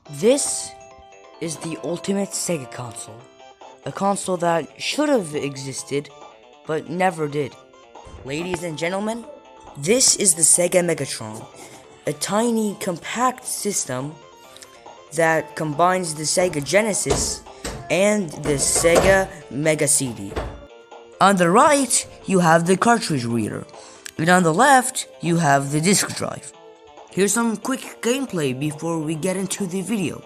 This is the ultimate Sega console. A console that should have existed, but never did. Ladies and gentlemen, this is the Sega Megatron, a tiny, compact system that combines the Sega Genesis and the Sega Mega CD. On the right, you have the cartridge reader, and on the left, you have the disk drive. Here's some quick gameplay before we get into the video.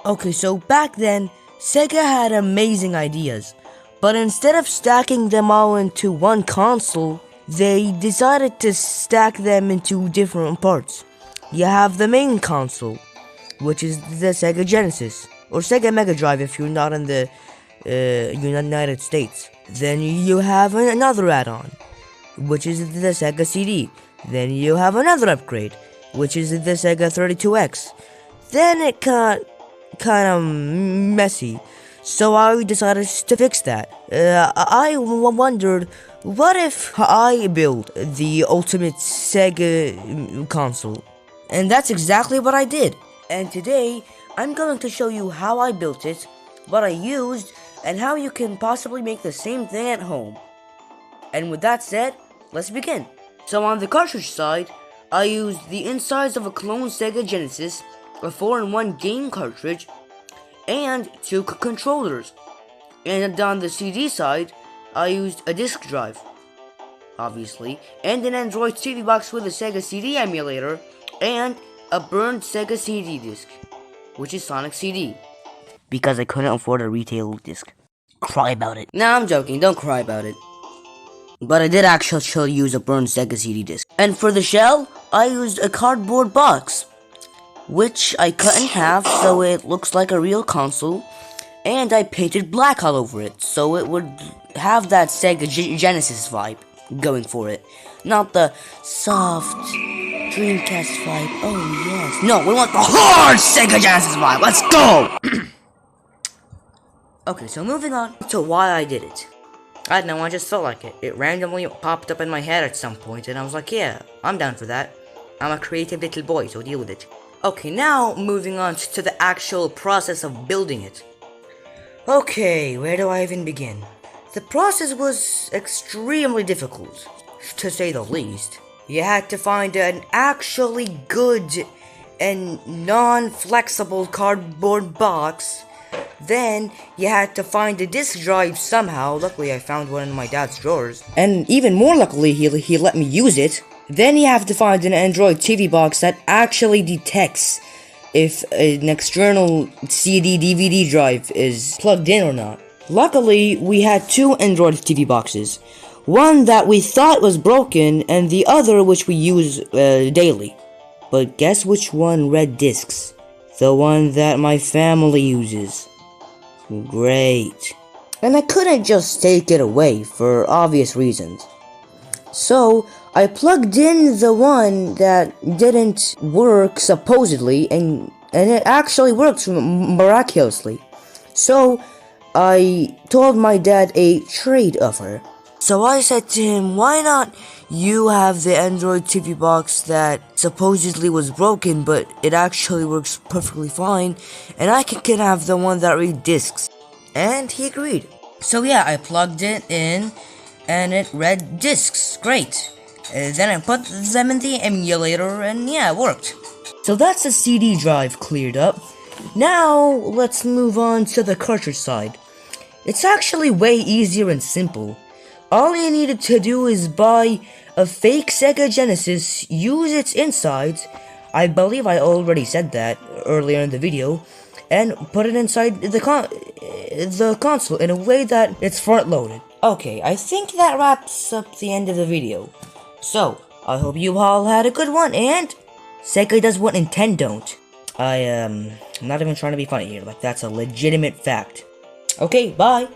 Okay, so back then, Sega had amazing ideas, but instead of stacking them all into one console, they decided to stack them into different parts. You have the main console, which is the Sega Genesis, or Sega Mega Drive if you're not in the United States. Then you have another add-on, which is the Sega CD. Then you have another upgrade, which is the Sega 32X. Then it got kind of messy, so I decided to fix that. I wondered, what if I built the ultimate Sega console? And that's exactly what I did. And today, I'm going to show you how I built it, what I used, and how you can possibly make the same thing at home. And with that said, let's begin. So on the cartridge side, I used the insides of a clone Sega Genesis, a 4-in-1 game cartridge, and 2 controllers. And on the CD side, I used a disk drive, obviously, and an Android TV box with a Sega CD emulator, and a burned Sega CD disc, which is Sonic CD. Because I couldn't afford a retail disc. Cry about it. Nah, I'm joking, don't cry about it. But I did actually use a burned Sega CD disc. And for the shell, I used a cardboard box, which I cut in half so it looks like a real console, and I painted black all over it so it would have that Sega Genesis vibe going for it. Not the soft Dreamcast vibe, oh yes. No, we want the hard Sega Genesis vibe, let's go! Okay, so moving on to why I did it. I don't know, I just felt like it. It randomly popped up in my head at some point, and I was like, yeah, I'm down for that. I'm a creative little boy, so deal with it. Okay, now moving on to the actual process of building it. Okay, where do I even begin? The process was extremely difficult, to say the least. You had to find an actually good and non-flexible cardboard box. Then, you had to find a disk drive somehow. Luckily, I found one in my dad's drawers. And even more luckily, he let me use it. Then you have to find an Android TV box that actually detects if an external CD DVD drive is plugged in or not. Luckily, we had 2 Android TV boxes. One that we thought was broken, and the other which we use daily. But guess which one read discs? The one that my family uses. Great. And I couldn't just take it away for obvious reasons. So, I plugged in the one that didn't work supposedly, and it actually works miraculously. So, I told my dad a trade offer. So I said to him, why not you have the Android TV box that supposedly was broken, but it actually works perfectly fine, and I can have the one that reads discs. And he agreed. So yeah, I plugged it in, and it read discs. Great. Then I put them in the emulator, and yeah, it worked. So that's the CD drive cleared up. Now, let's move on to the cartridge side. It's actually way easier and simple. All you needed to do is buy a fake Sega Genesis, use its insides, I believe I already said that earlier in the video, and put it inside the console in a way that it's front-loaded. Okay, I think that wraps up the end of the video. So, I hope you all had a good one, and Sega does what Nintendo don't. I'm not even trying to be funny here, like that's a legitimate fact. Okay, bye!